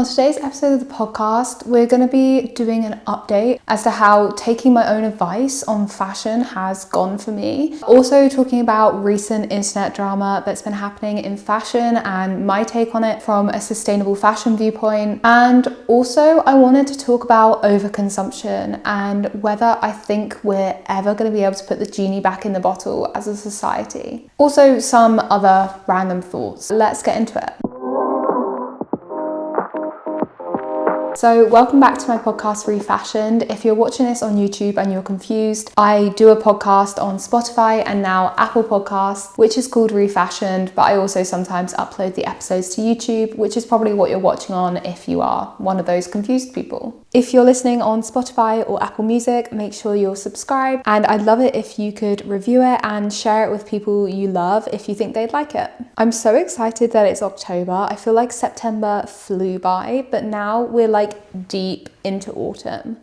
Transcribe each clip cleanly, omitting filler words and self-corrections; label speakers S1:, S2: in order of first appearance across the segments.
S1: On today's episode of the podcast, we're going to be doing an update as to how taking my own advice on fashion has gone for me. Also talking about recent internet drama that's been happening in fashion and my take on it from a sustainable fashion viewpoint. And also I wanted to talk about overconsumption and whether I think we're ever going to be able to put the genie back in the bottle as a society. Also some other random thoughts. Let's get into it. So welcome back to my podcast, REFASHIONED. If you're watching this on YouTube and you're confused, I do a podcast on Spotify and now Apple Podcasts, which is called REFASHIONED, but I also sometimes upload the episodes to YouTube, which is probably what you're watching on if you are one of those confused people. If you're listening on Spotify or Apple Music, make sure you're subscribed, and I'd love it if you could review it and share it with people you love if you think they'd like it. I'm so excited that it's October. I feel like September flew by, but now we're like deep into autumn.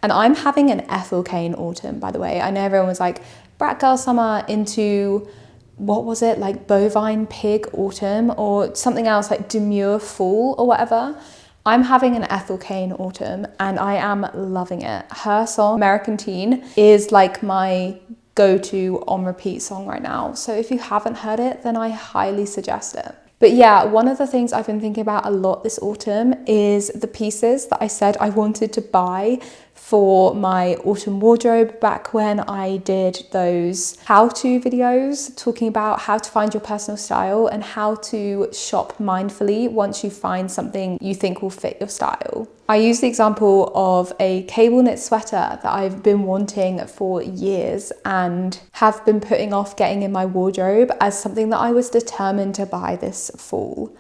S1: And I'm having an Ethel Cain autumn, by the way. I know everyone was like, brat girl summer into, what was it, like bovine pig autumn or something else like demure fall or whatever. I'm having an Ethel Cain autumn and I am loving it. Her song, American Teen, is like my go-to on repeat song right now. So if you haven't heard it, then I highly suggest it. But yeah, one of the things I've been thinking about a lot this autumn is the pieces that I said I wanted to buy for my autumn wardrobe back when I did those how-to videos talking about how to find your personal style and how to shop mindfully once you find something you think will fit your style. I use the example of a cable knit sweater that I've been wanting for years and have been putting off getting in my wardrobe as something that I was determined to buy this fall.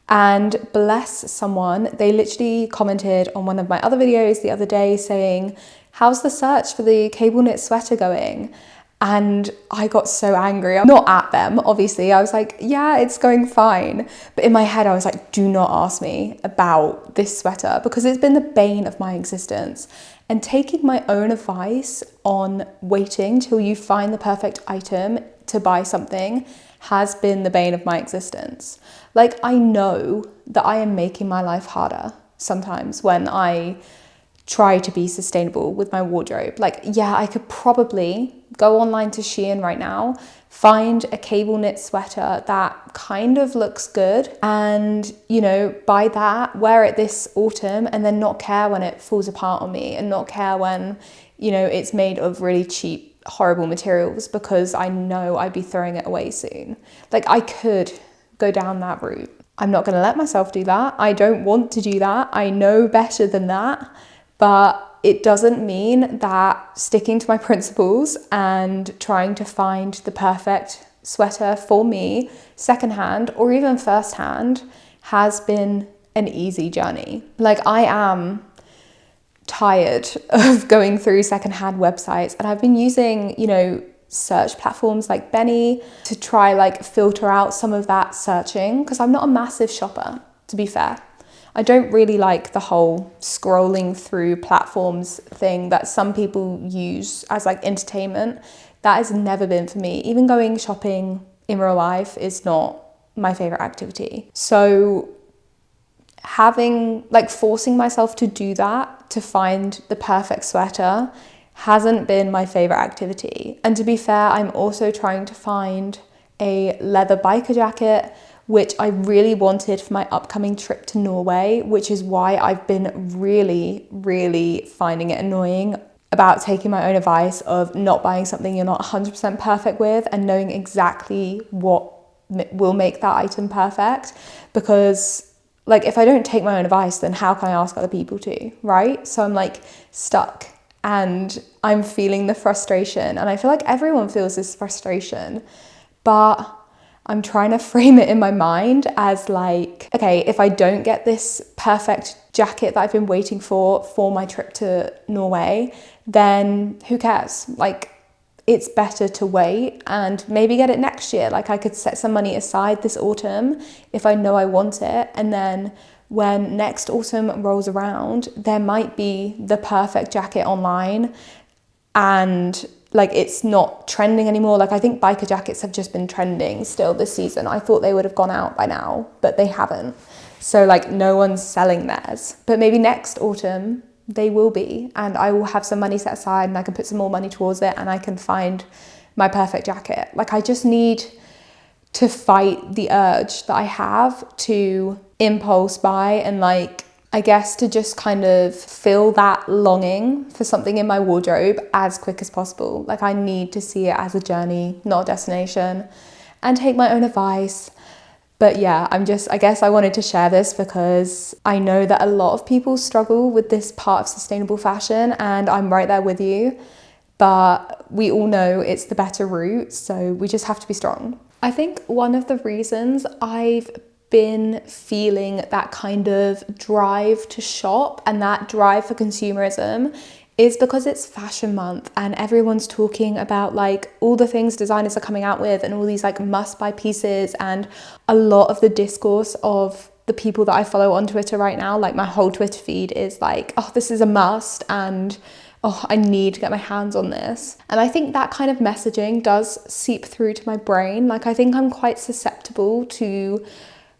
S1: And bless someone, they literally commented on one of my other videos the other day saying, how's the search for the cable knit sweater going? And I got so angry. I'm not at them, obviously. I was like, yeah, it's going fine. But in my head, I was like, do not ask me about this sweater because it's been the bane of my existence. And taking my own advice on waiting till you find the perfect item to buy something has been the bane of my existence. Like, I know that I am making my life harder sometimes when I try to be sustainable with my wardrobe. Like, yeah, I could probably go online to Shen right now, find a cable knit sweater that kind of looks good and, you know, buy that, wear it this autumn and then not care when it falls apart on me and not care when, you know, it's made of really cheap horrible materials because I know I'd be throwing it away soon. Like, I could go down that route. I'm not going to let myself do that. I don't want to do that. I know better than that, but it doesn't mean that sticking to my principles and trying to find the perfect sweater for me secondhand or even firsthand has been an easy journey. Like, I am tired of going through secondhand websites and I've been using, you know, search platforms like Benny to try like filter out some of that searching because I'm not a massive shopper, to be fair. I don't really like the whole scrolling through platforms thing that some people use as like entertainment. That has never been for me. Even going shopping in real life is not my favorite activity. So having like forcing myself to do that to find the perfect sweater hasn't been my favorite activity. And to be fair, I'm also trying to find a leather biker jacket, which I really wanted for my upcoming trip to Norway, which is why I've been really finding it annoying about taking my own advice of not buying something you're not 100% perfect with and knowing exactly what will make that item perfect. Because like, if I don't take my own advice, then how can I ask other people to, right? So I'm like stuck and I'm feeling the frustration. And I feel like everyone feels this frustration, but I'm trying to frame it in my mind as like, okay, if I don't get this perfect jacket that I've been waiting for my trip to Norway, then who cares? Like, it's better to wait and maybe get it next year. Like, I could set some money aside this autumn if I know I want it. And then when next autumn rolls around, there might be the perfect jacket online and like it's not trending anymore. Like, I think biker jackets have just been trending still this season. I thought they would have gone out by now, but they haven't. So like no one's selling theirs. But maybe next autumn they will be, and I will have some money set aside and I can put some more money towards it and I can find my perfect jacket. Like I just need to fight the urge that I have to impulse buy and like, I guess to just kind of fill that longing for something in my wardrobe as quick as possible. Like I need to see it as a journey, not a destination, and take my own advice. But yeah, I guess I wanted to share this because I know that a lot of people struggle with this part of sustainable fashion, and I'm right there with you. But we all know it's the better route, so we just have to be strong. I think one of the reasons I've been feeling that kind of drive to shop and that drive for consumerism is because it's fashion month and everyone's talking about like all the things designers are coming out with and all these like must buy pieces, and a lot of the discourse of the people that I follow on Twitter right now, like my whole Twitter feed is like, oh, this is a must, and oh, I need to get my hands on this. And I think that kind of messaging does seep through to my brain. Like I think I'm quite susceptible to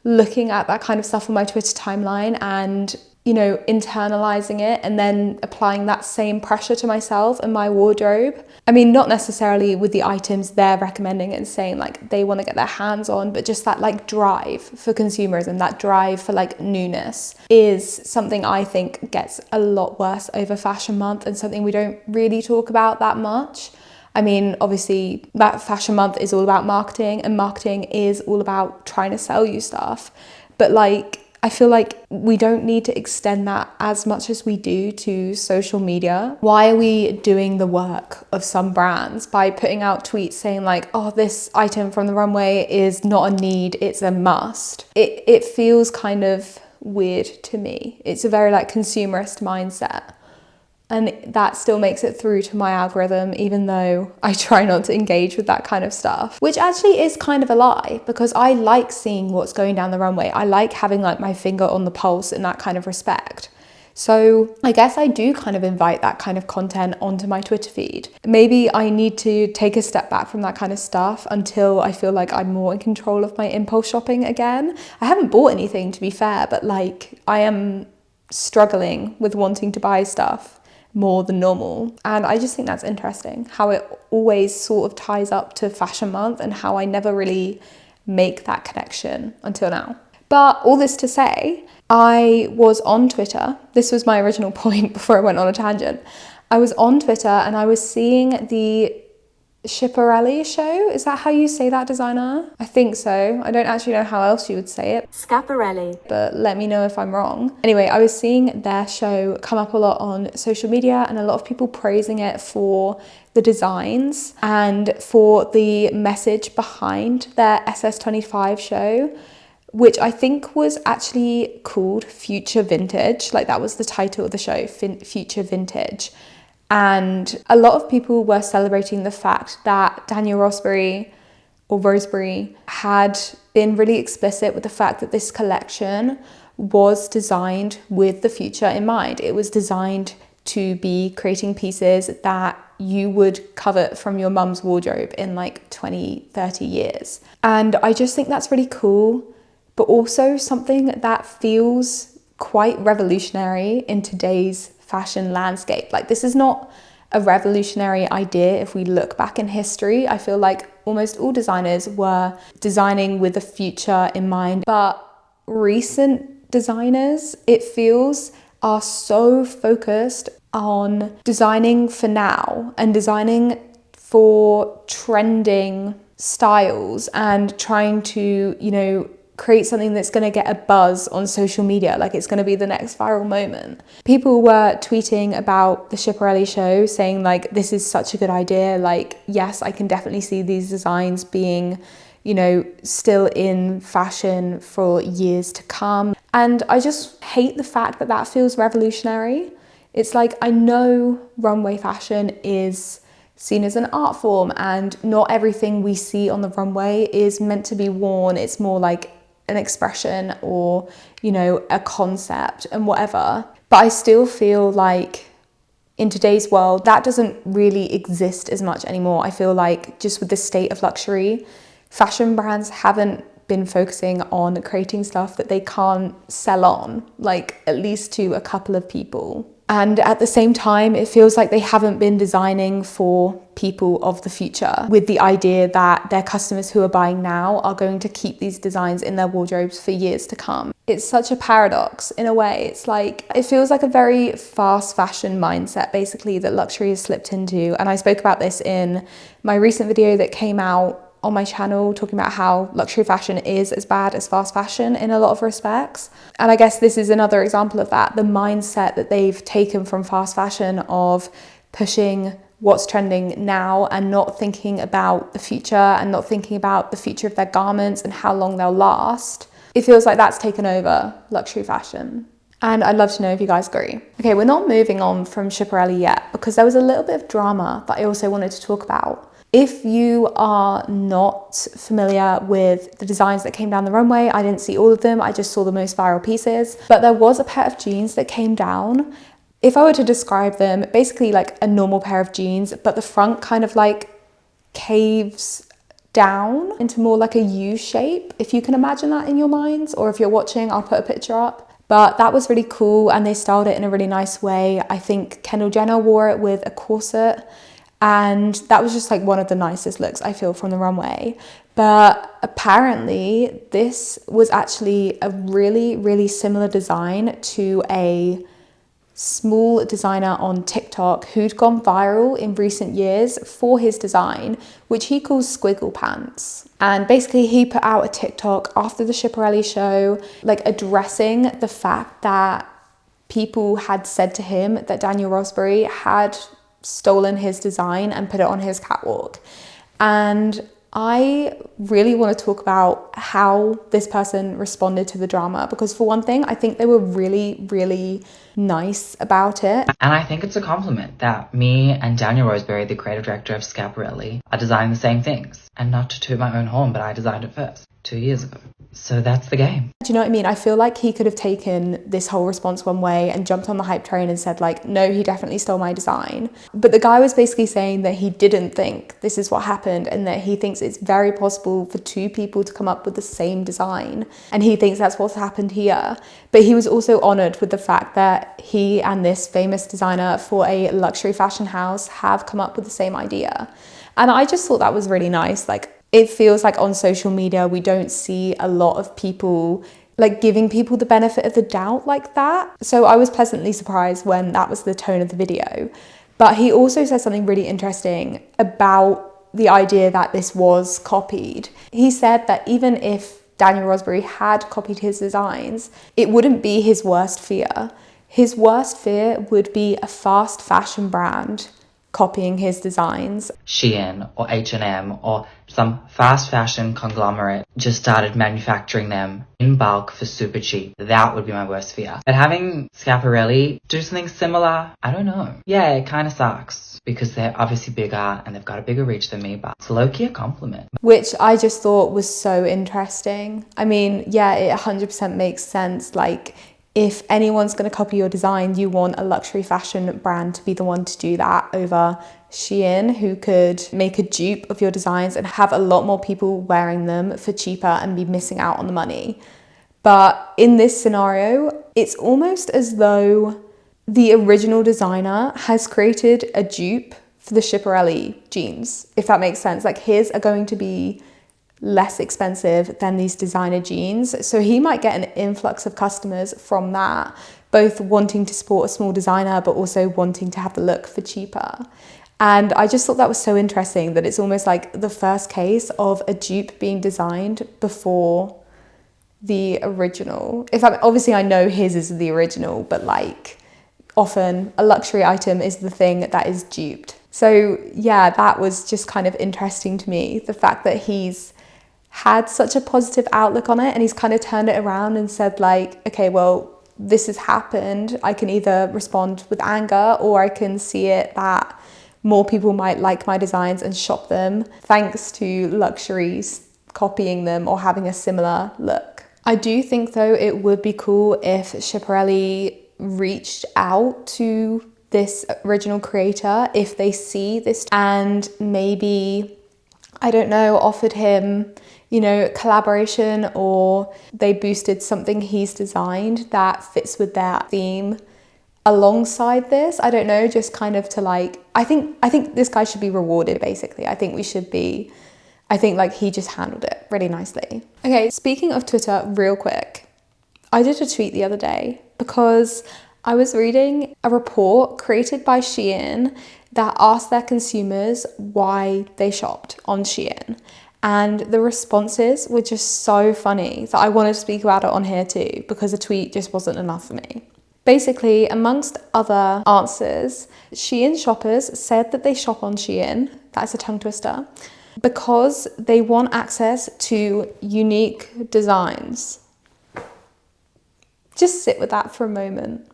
S1: looking at that kind of stuff on my Twitter timeline and, you know, internalizing it and then applying that same pressure to myself and my wardrobe. I mean, not necessarily with the items they're recommending and saying like they want to get their hands on, but just that like drive for consumerism, that drive for like newness is something I think gets a lot worse over fashion month and something we don't really talk about that much. I mean, obviously that fashion month is all about marketing, and marketing is all about trying to sell you stuff. But like, I feel like we don't need to extend that as much as we do to social media. Why are we doing the work of some brands by putting out tweets saying like, oh, this item from the runway is not a need, it's a must? It feels kind of weird to me. It's a very like consumerist mindset. And that still makes it through to my algorithm, even though I try not to engage with that kind of stuff, which actually is kind of a lie because I like seeing what's going down the runway. I like having like my finger on the pulse in that kind of respect. So I guess I do kind of invite that kind of content onto my Twitter feed. Maybe I need to take a step back from that kind of stuff until I feel like I'm more in control of my impulse shopping again. I haven't bought anything, to be fair, but like I am struggling with wanting to buy stuff more than normal. And I just think that's interesting how it always sort of ties up to fashion month and how I never really make that connection until now. But all this to say, I was on Twitter. This was my original point before I went on a tangent. I was on Twitter and I was seeing the Schiaparelli show. Is that how you say that, designer? I think so. I don't actually know how else you would say it.
S2: Schiaparelli.
S1: But let me know if I'm wrong. Anyway, I was seeing their show come up a lot on social media and a lot of people praising it for the designs and for the message behind their SS25 show, which I think was actually called Future Vintage. Like that was the title of the show, Future Vintage. And a lot of people were celebrating the fact that Daniel Roseberry had been really explicit with the fact that this collection was designed with the future in mind. It was designed to be creating pieces that you would covet from your mum's wardrobe in like 20, 30 years. And I just think that's really cool, but also something that feels quite revolutionary in today's fashion landscape. Like this is not a revolutionary idea if we look back in history. I feel like almost all designers were designing with the future in mind, but recent designers, it feels, are so focused on designing for now and designing for trending styles and trying to, you know, create something that's going to get a buzz on social media, like it's going to be the next viral moment. People were tweeting about the Schiaparelli show saying like, this is such a good idea, like yes, I can definitely see these designs being, you know, still in fashion for years to come. And I just hate the fact that that feels revolutionary. It's like, I know runway fashion is seen as an art form and not everything we see on the runway is meant to be worn. It's more like an expression or, you know, a concept and whatever. But I still feel like in today's world, that doesn't really exist as much anymore. I feel like just with the state of luxury, fashion brands haven't been focusing on creating stuff that they can't sell on, like at least to a couple of people. And at the same time, it feels like they haven't been designing for people of the future, with the idea that their customers who are buying now are going to keep these designs in their wardrobes for years to come. It's such a paradox in a way. It's like, it feels like a very fast fashion mindset basically that luxury has slipped into. And I spoke about this in my recent video that came out on my channel, talking about how luxury fashion is as bad as fast fashion in a lot of respects. And I guess this is another example of that, the mindset that they've taken from fast fashion of pushing what's trending now and not thinking about the future and not thinking about the future of their garments and how long they'll last. It feels like that's taken over luxury fashion. And I'd love to know if you guys agree. Okay, we're not moving on from Schiaparelli yet because there was a little bit of drama that I also wanted to talk about. If you are not familiar with the designs that came down the runway, I didn't see all of them, I just saw the most viral pieces, but there was a pair of jeans that came down. If I were to describe them, basically like a normal pair of jeans, but the front kind of like caves down into more like a U shape, if you can imagine that in your minds, or if you're watching, I'll put a picture up. But that was really cool and they styled it in a really nice way. I think Kendall Jenner wore it with a corset. And that was just like one of the nicest looks I feel from the runway. But apparently this was actually a really, really similar design to a small designer on TikTok who'd gone viral in recent years for his design, which he calls squiggle pants. And basically he put out a TikTok after the Schiaparelli show, like addressing the fact that people had said to him that Daniel Rosberg had stolen his design and put it on his catwalk. And I really want to talk about how this person responded to the drama, because for one thing, I think they were really, really nice about it.
S2: And I think it's a compliment that me and Daniel Rosberg, the creative director of Schiaparelli, are designing the same things. And not to toot my own horn, but I designed it first 2 years ago. So that's the game.
S1: Do you know what I mean? I feel like he could have taken this whole response one way and jumped on the hype train and said like, no, he definitely stole my design. But the guy was basically saying that he didn't think this is what happened and that he thinks it's very possible for two people to come up with the same design. And he thinks that's what's happened here. But he was also honored with the fact that he and this famous designer for a luxury fashion house have come up with the same idea. And I just thought that was really nice. Like, it feels like on social media, we don't see a lot of people like giving people the benefit of the doubt like that. So I was pleasantly surprised when that was the tone of the video. But he also said something really interesting about the idea that this was copied. He said that even if Daniel Rosberg had copied his designs, it wouldn't be his worst fear. His worst fear would be a fast fashion brand copying his designs.
S2: Shen or H&M or some fast fashion conglomerate just started manufacturing them in bulk for super cheap. That would be my worst fear. But having Schiaparelli do something similar, I don't know. Yeah, it kind of sucks because they're obviously bigger and they've got a bigger reach than me, but it's low-key a compliment.
S1: Which I just thought was so interesting. I mean, yeah, it 100% makes sense. Like, if anyone's going to copy your design, you want a luxury fashion brand to be the one to do that over Shein, who could make a dupe of your designs and have a lot more people wearing them for cheaper and be missing out on the money. But in this scenario, it's almost as though the original designer has created a dupe for the Schiaparelli jeans, if that makes sense. Like, his are going to be less expensive than these designer jeans. So he might get an influx of customers from that, both wanting to support a small designer, but also wanting to have the look for cheaper. And I just thought that was so interesting that it's almost like the first case of a dupe being designed before the original. Obviously I know his is the original, but like often a luxury item is the thing that is duped. So yeah, that was just kind of interesting to me. The fact that he's had such a positive outlook on it and he's kind of turned it around and said like, okay, well, this has happened. I can either respond with anger or I can see it that more people might like my designs and shop them thanks to luxuries copying them or having a similar look. I do think though it would be cool if Schiaparelli reached out to this original creator if they see this and maybe, I don't know, offered him, collaboration, or they boosted something he's designed that fits with their theme alongside this. I don't know, just kind of to I think this guy should be rewarded, basically. I think he just handled it really nicely. Okay, speaking of Twitter, real quick, I did a tweet the other day because I was reading a report created by Shein that asked their consumers why they shopped on Shein. And the responses were just so funny that I wanted to speak about it on here too, because a tweet just wasn't enough for me. Basically, amongst other answers, Shein shoppers said that they shop on Shein, that's a tongue twister, because they want access to unique designs. Just sit with that for a moment.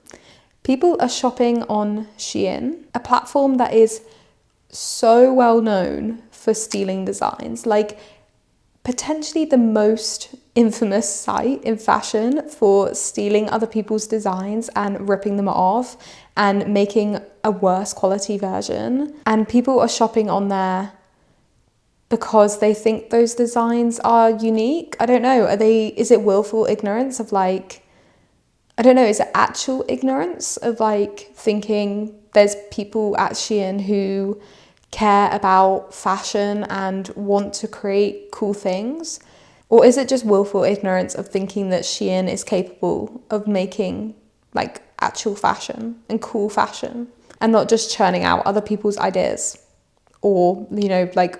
S1: People are shopping on Shein, a platform that is so well known for stealing designs, potentially the most infamous site in fashion for stealing other people's designs and ripping them off and making a worse quality version. And people are shopping on there because they think those designs are unique. I don't know. Is it willful ignorance of I don't know, is it actual ignorance of thinking there's people at Shein who care about fashion and want to create cool things? Or is it just willful ignorance of thinking that Shein is capable of making actual fashion and cool fashion and not just churning out other people's ideas? Or,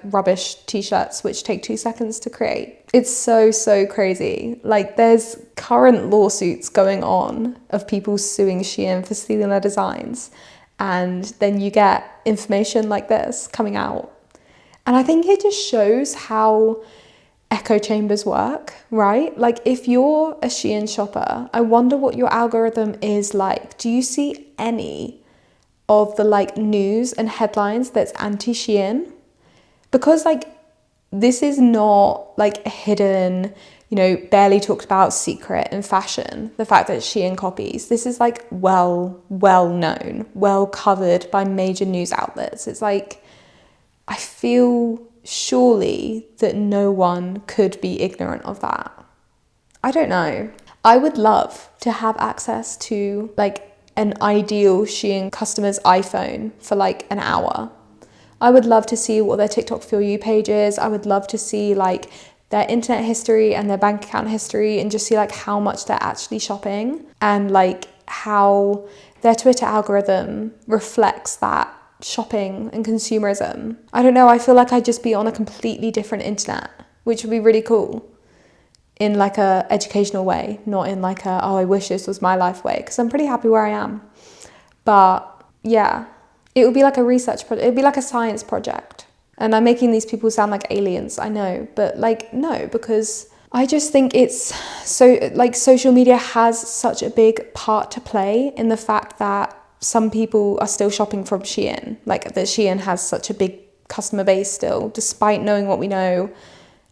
S1: rubbish t-shirts which take 2 seconds to create. It's so crazy. There's current lawsuits going on of people suing Shein for stealing their designs. And then you get information like this coming out. And I think it just shows how echo chambers work, right? If you're a Shein shopper, I wonder what your algorithm is like. Do you see any of the news and headlines that's anti-Shein? Because this is not a hidden, barely talked about secret in fashion, the fact that Shein copies. This is well known, well covered by major news outlets. It's I feel surely that no one could be ignorant of that. I don't know. I would love to have access to an ideal Shein customer's iPhone for an hour. I would love to see what their TikTok For You page is. I would love to see their internet history and their bank account history, and just see how much they're actually shopping, and how their Twitter algorithm reflects that shopping and consumerism. I don't know, I feel I'd just be on a completely different internet, which would be really cool. In a educational way, not in I wish this was my life way, because I'm pretty happy where I am. But yeah, it would be a research project. It would be a science project. And I'm making these people sound like aliens, I know, but no, because I just think it's so social media has such a big part to play in the fact that some people are still shopping from Shein, that Shein has such a big customer base still, despite knowing what we know,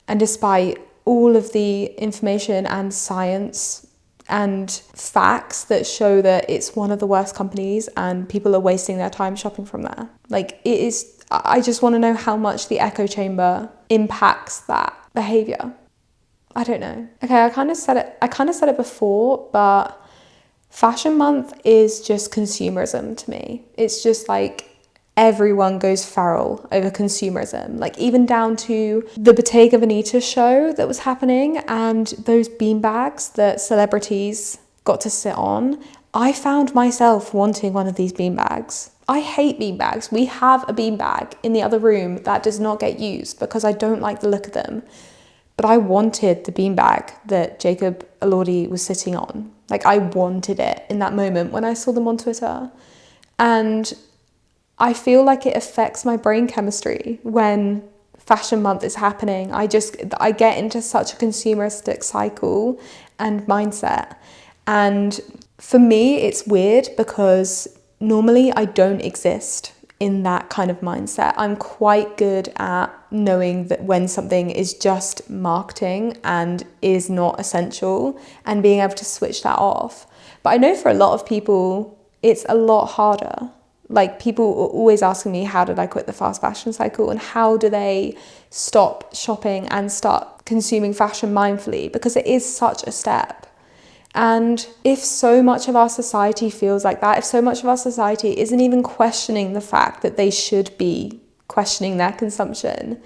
S1: and despite all of the information and science and facts that show that it's one of the worst companies and people are wasting their time shopping from there. It is, I just want to know how much the echo chamber impacts that behavior. I don't know. Okay, I kind of said it before, but Fashion Month is just consumerism to me. It's just everyone goes feral over consumerism, even down to the Bottega Veneta show that was happening and those beanbags that celebrities got to sit on. I found myself wanting one of these beanbags. I hate beanbags. We have a beanbag in the other room that does not get used because I don't like the look of them. But I wanted the beanbag that Jacob Elordi was sitting on. I wanted it in that moment when I saw them on Twitter. And I feel it affects my brain chemistry when Fashion Month is happening. I get into such a consumeristic cycle and mindset. And for me, it's weird because normally I don't exist in that kind of mindset. I'm quite good at knowing that when something is just marketing and is not essential and being able to switch that off. But I know for a lot of people, it's a lot harder. People are always asking me, how did I quit the fast fashion cycle and how do they stop shopping and start consuming fashion mindfully, because it is such a step. And if so much of our society feels like that, if so much of our society isn't even questioning the fact that they should be questioning their consumption,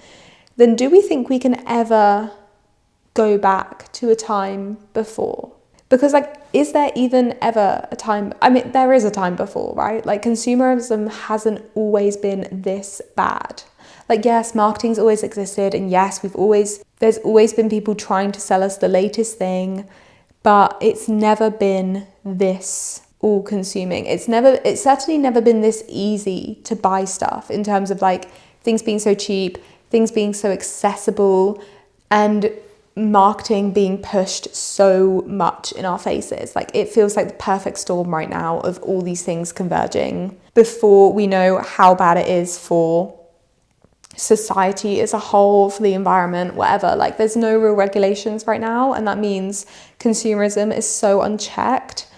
S1: then do we think we can ever go back to a time before? Because like, is there even ever a time? I mean, there is a time before, right? Like, consumerism hasn't always been this bad. Like, yes, marketing's always existed, and yes, there's always been people trying to sell us the latest thing, but it's never been this all-consuming. It's certainly never been this easy to buy stuff, in terms of like things being so cheap, things being so accessible, and marketing being pushed so much in our faces. Like, it feels like the perfect storm right now of all these things converging before we know how bad it is for society as a whole, for the environment, whatever. Like, there's no real regulations right now, and that means consumerism is so unchecked.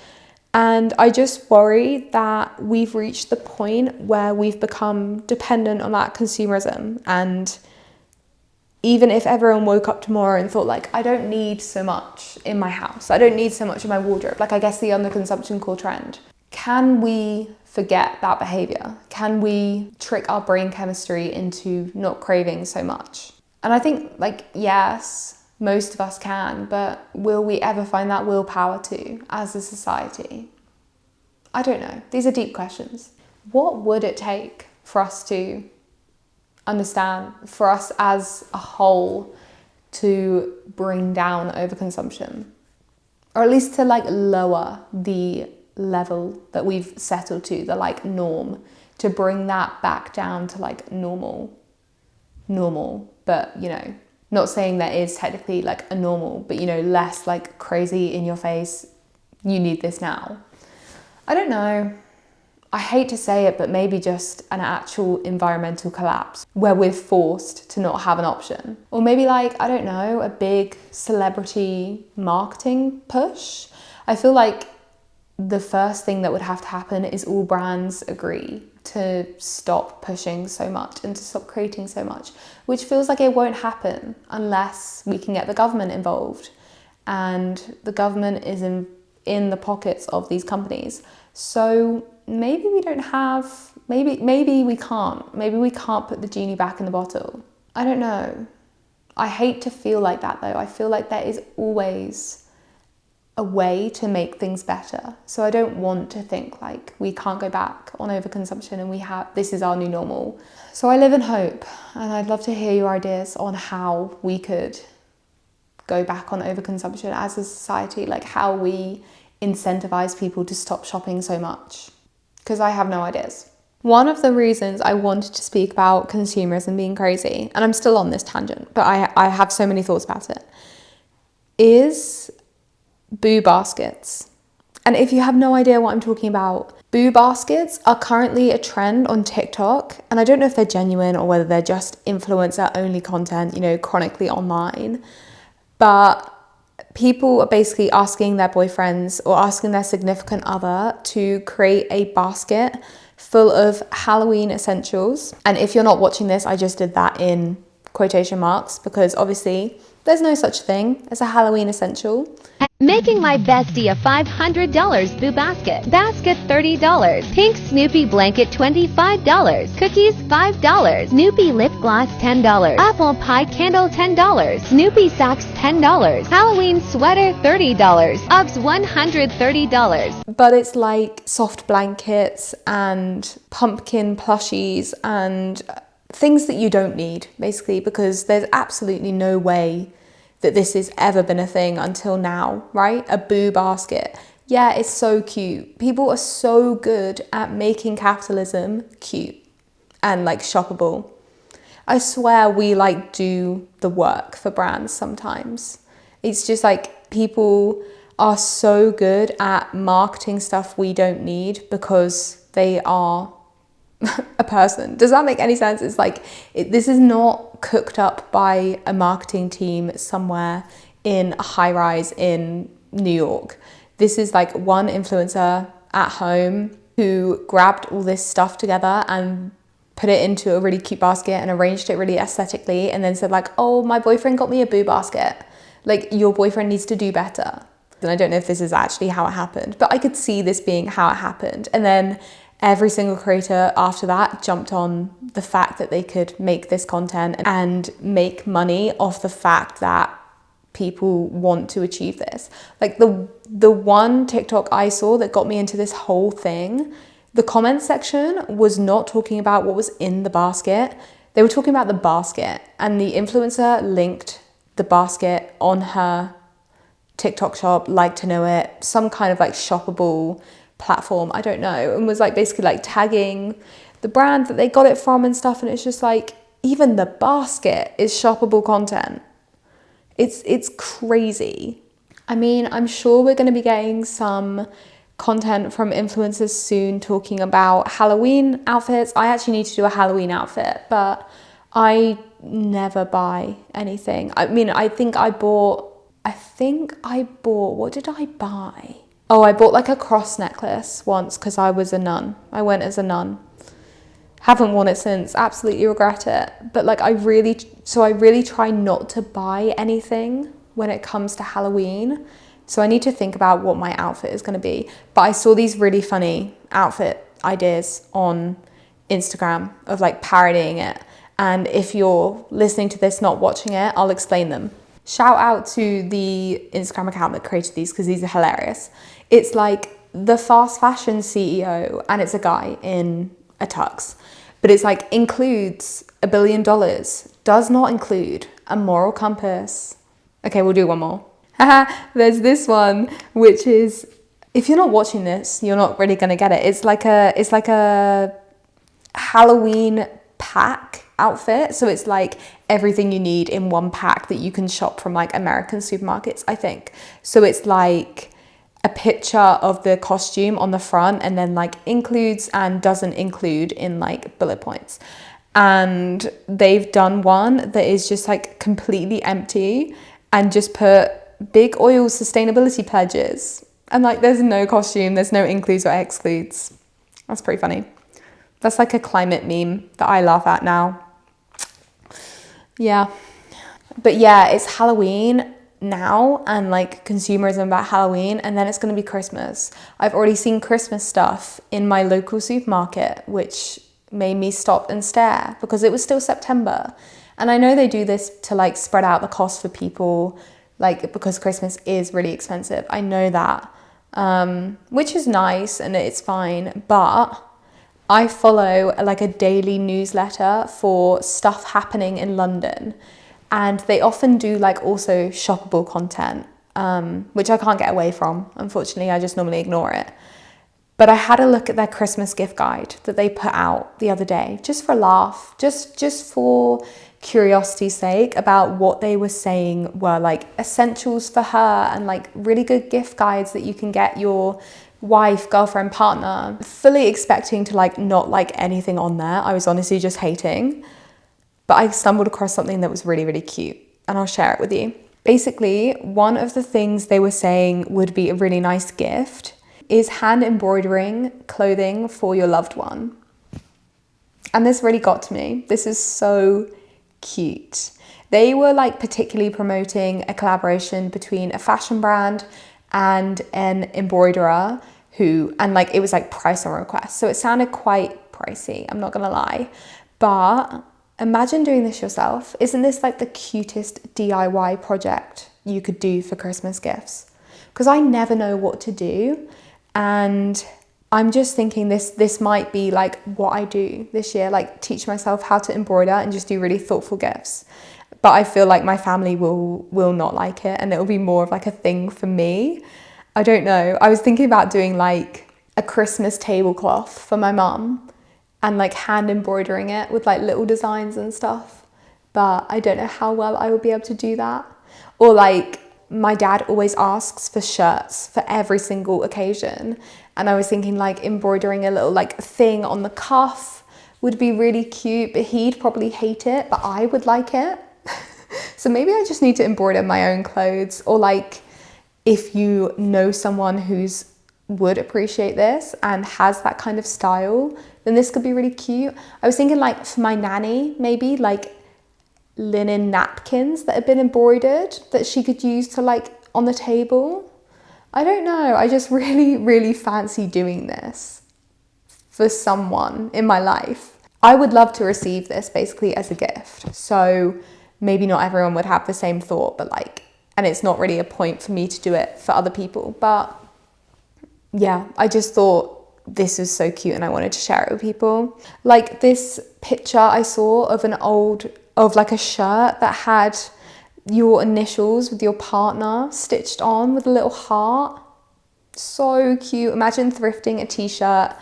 S1: And I just worry that we've reached the point where we've become dependent on that consumerism. And even if everyone woke up tomorrow and thought like, I don't need so much in my house, I don't need so much in my wardrobe, like I guess the underconsumption core trend, can we forget that behavior? Can we trick our brain chemistry into not craving so much? And I think like, yes, most of us can, but will we ever find that willpower to as a society? I don't know. These are deep questions. What would it take for us to understand, for us as a whole to bring down overconsumption, or at least to like lower the level that we've settled to, the like norm, to bring that back down to like normal, but you know, not saying there is technically like a normal, but you know, less like crazy in your face, you need this now. I don't know. I hate to say it, but maybe just an actual environmental collapse where we're forced to not have an option. Or maybe like, I don't know, a big celebrity marketing push. I feel like the first thing that would have to happen is all brands agree to stop pushing so much and to stop creating so much, which feels like it won't happen unless we can get the government involved. And the government is in the pockets of these companies. So maybe we don't have, maybe we can't put the genie back in the bottle. I don't know. I hate to feel like that though. I feel like there is always a way to make things better. So I don't want to think like we can't go back on overconsumption and this is our new normal. So I live in hope, and I'd love to hear your ideas on how we could go back on overconsumption as a society, like how we incentivize people to stop shopping so much, because I have no ideas. One of the reasons I wanted to speak about consumerism being crazy, and I'm still on this tangent, but I have so many thoughts about it, is boo baskets. And if you have no idea what I'm talking about, boo baskets are currently a trend on TikTok, and I don't know if they're genuine or whether they're just influencer only content, you know, chronically online, but people are basically asking their boyfriends or asking their significant other to create a basket full of Halloween essentials. And if you're not watching this, I just did that in quotation marks, because obviously there's no such thing as a Halloween essential.
S3: Making my bestie a $500 boo basket. Basket $30. Pink Snoopy blanket $25. Cookies $5. Snoopy lip gloss $10. Apple pie candle $10. Snoopy socks $10. Halloween sweater $30. Uggs $130.
S1: But it's like soft blankets and pumpkin plushies and things that you don't need, basically, because there's absolutely no way that this has ever been a thing until now, right? A boo basket. Yeah, it's so cute. People are so good at making capitalism cute and like shoppable. I swear we like do the work for brands sometimes. It's just like people are so good at marketing stuff we don't need because they are a person. Does that make any sense? It's like, this is not cooked up by a marketing team somewhere in a high rise in New York. This is like one influencer at home who grabbed all this stuff together and put it into a really cute basket and arranged it really aesthetically and then said like, oh, my boyfriend got me a boo basket. Like, your boyfriend needs to do better. And I don't know if this is actually how it happened, but I could see this being how it happened. And then every single creator after that jumped on the fact that they could make this content and make money off the fact that people want to achieve this. Like the one TikTok I saw that got me into this whole thing, the comment section was not talking about what was in the basket. They were talking about the basket, and the influencer linked the basket on her TikTok shop, Like to Know It, some kind of like shoppable platform, I don't know, and was like basically like tagging the brand that they got it from and stuff. And it's just like, even the basket is shoppable content. It's crazy. I mean, I'm sure we're going to be getting some content from influencers soon talking about Halloween outfits. I actually need to do a Halloween outfit, but I never buy anything. I mean, I think I bought, what did I buy? Oh, I bought like a cross necklace once because I was a nun. I went as a nun. Haven't worn it since, absolutely regret it. But like I really try not to buy anything when it comes to Halloween. So I need to think about what my outfit is going to be. But I saw these really funny outfit ideas on Instagram of like parodying it. And if you're listening to this, not watching it, I'll explain them. Shout out to the Instagram account that created these because these are hilarious. It's like the fast fashion CEO, and it's a guy in a tux. But it's like, includes $1 billion, does not include a moral compass. Okay, we'll do one more. There's this one, which is, if you're not watching this, you're not really gonna get it. It's like a Halloween pack outfit. So it's like everything you need in one pack that you can shop from like American supermarkets, I think. So it's like a picture of the costume on the front and then like includes and doesn't include in like bullet points. And they've done one that is just like completely empty and just put big oil sustainability pledges. And like there's no costume, there's no includes or excludes. That's pretty funny. That's like a climate meme that I laugh at now. Yeah. But yeah, it's Halloween now and like consumerism about Halloween, and then it's going to be Christmas. I've already seen Christmas stuff in my local supermarket, which made me stop and stare because it was still September. And I know they do this to like spread out the cost for people, like because Christmas is really expensive. I know that, which is nice and it's fine. But I follow like a daily newsletter for stuff happening in London. And they often do like also shoppable content, which I can't get away from. Unfortunately, I just normally ignore it. But I had a look at their Christmas gift guide that they put out the other day, just for a laugh, just for curiosity's sake, about what they were saying were like essentials for her and like really good gift guides that you can get your wife, girlfriend, partner. Fully expecting to like not like anything on there. I was honestly just hating. But I stumbled across something that was really, really cute, and I'll share it with you. Basically, one of the things they were saying would be a really nice gift is hand embroidering clothing for your loved one. And this really got to me. This is so cute. They were like particularly promoting a collaboration between a fashion brand and an embroiderer and like it was like price on request. So it sounded quite pricey, I'm not gonna lie. But imagine doing this yourself. Isn't this like the cutest DIY project you could do for Christmas gifts? Because I never know what to do. And I'm just thinking this might be like what I do this year, like teach myself how to embroider and just do really thoughtful gifts. But I feel like my family will not like it, and it will be more of like a thing for me. I don't know. I was thinking about doing like a Christmas tablecloth for my mum and like hand embroidering it with like little designs and stuff. But I don't know how well I will be able to do that. Or like my dad always asks for shirts for every single occasion. And I was thinking like embroidering a little like thing on the cuff would be really cute, but he'd probably hate it, but I would like it. So maybe I just need to embroider my own clothes. Or like if you know someone who's would appreciate this and has that kind of style, then this could be really cute. I was thinking like for my nanny, maybe like linen napkins that have been embroidered that she could use to like on the table. I don't know, I just really fancy doing this for someone in my life. I would love to receive this basically as a gift. So maybe not everyone would have the same thought, but like, and it's not really a point for me to do it for other people. But yeah, I just thought this was so cute and I wanted to share it with people. Like this picture I saw of like a shirt that had your initials with your partner stitched on with a little heart. So cute. Imagine thrifting a t-shirt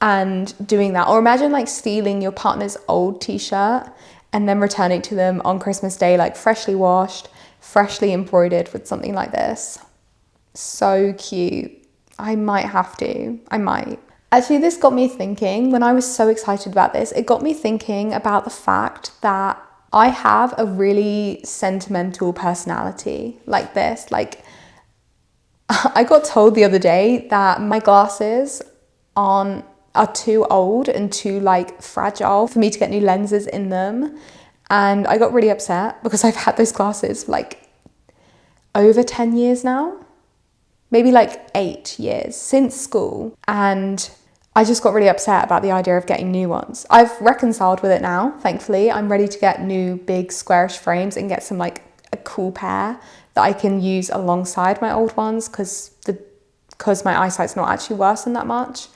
S1: and doing that. Or imagine like stealing your partner's old t-shirt and then returning to them on Christmas Day, like freshly washed, freshly embroidered with something like this. So cute. I might have to. I might. Actually, this got me thinking, when I was so excited about this, it got me thinking about the fact that I have a really sentimental personality like this. Like, I got told the other day that my glasses are too old and too like fragile for me to get new lenses in them. And I got really upset because I've had those glasses for like over 10 years now. Maybe like 8 years since school. And I just got really upset about the idea of getting new ones. I've reconciled with it now, thankfully. I'm ready to get new big squarish frames and get some like a cool pair that I can use alongside my old ones because my eyesight's not actually worsened that much.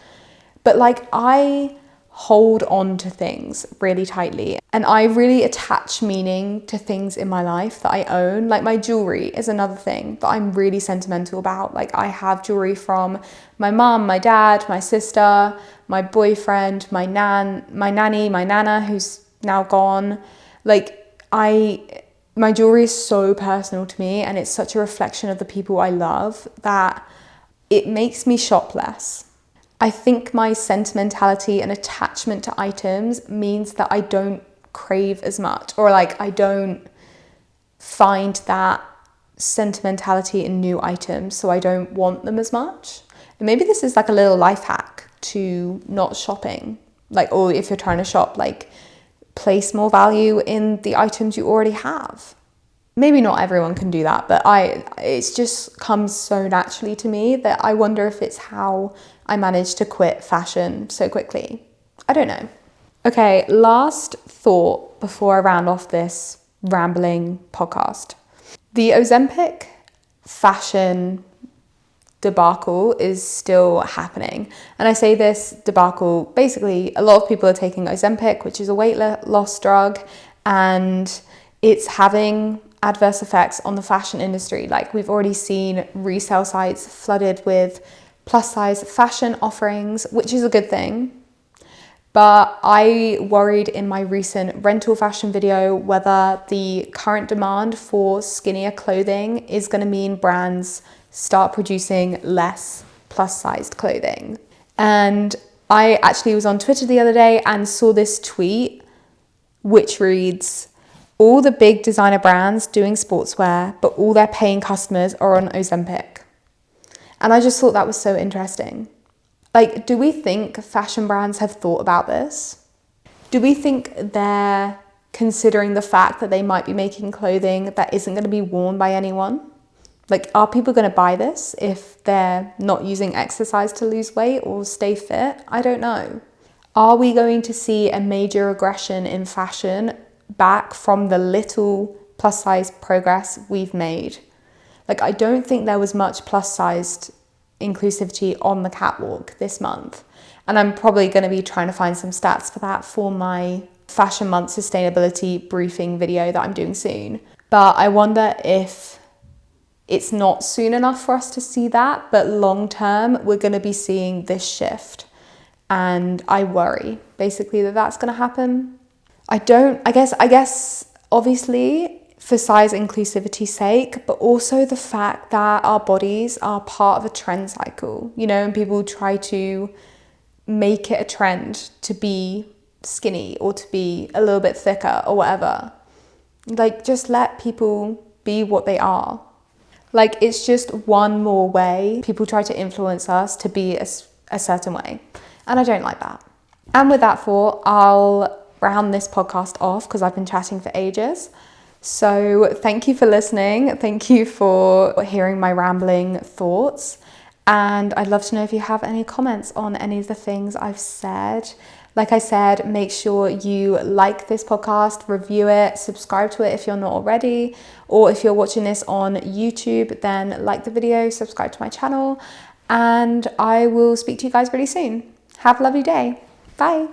S1: But like I hold on to things really tightly and I really attach meaning to things in my life that I own. Like my jewelry is another thing that I'm really sentimental about. Like I have jewelry from my mum, my dad, my sister, my boyfriend, my nanny, my nana who's now gone. Like my jewelry is so personal to me and it's such a reflection of the people I love that it makes me shop less. I think my sentimentality and attachment to items means that I don't crave as much, or like I don't find that sentimentality in new items, so I don't want them as much. And maybe this is like a little life hack to not shopping, like, or if you're trying to shop, like place more value in the items you already have. Maybe not everyone can do that, but it just comes so naturally to me that I wonder if it's how I managed to quit fashion so quickly. I don't know. Okay, last thought before I round off this rambling podcast. The Ozempic fashion debacle is still happening. And I say this debacle, basically a lot of people are taking Ozempic, which is a weight loss drug, and it's having adverse effects on the fashion industry. Like we've already seen resale sites flooded with plus size fashion offerings, which is a good thing. But I worried in my recent rental fashion video whether the current demand for skinnier clothing is going to mean brands start producing less plus sized clothing. And I actually was on Twitter the other day and saw this tweet which reads, "All the big designer brands doing sportswear, but all their paying customers are on Ozempic." And I just thought that was so interesting. Like, do we think fashion brands have thought about this? Do we think they're considering the fact that they might be making clothing that isn't going to be worn by anyone? Like, are people going to buy this if they're not using exercise to lose weight or stay fit? I don't know. Are we going to see a major regression in fashion back from the little plus size progress we've made? Like, I don't think there was much plus sized inclusivity on the catwalk this month. And I'm probably going to be trying to find some stats for that for my Fashion Month sustainability briefing video that I'm doing soon. But I wonder if it's not soon enough for us to see that, but long term, we're going to be seeing this shift. And I worry basically that that's going to happen. I guess obviously for size inclusivity's sake, but also the fact that our bodies are part of a trend cycle, you know, and people try to make it a trend to be skinny or to be a little bit thicker or whatever. Like, just let people be what they are. Like, it's just one more way people try to influence us to be a certain way. And I don't like that. And with that thought, I'll round this podcast off because I've been chatting for ages. So thank you for listening. Thank you for hearing my rambling thoughts. And I'd love to know if you have any comments on any of the things I've said. Like I said, make sure you like this podcast, review it, subscribe to it if you're not already. Or if you're watching this on YouTube, then like the video, subscribe to my channel. And I will speak to you guys really soon. Have a lovely day. Bye.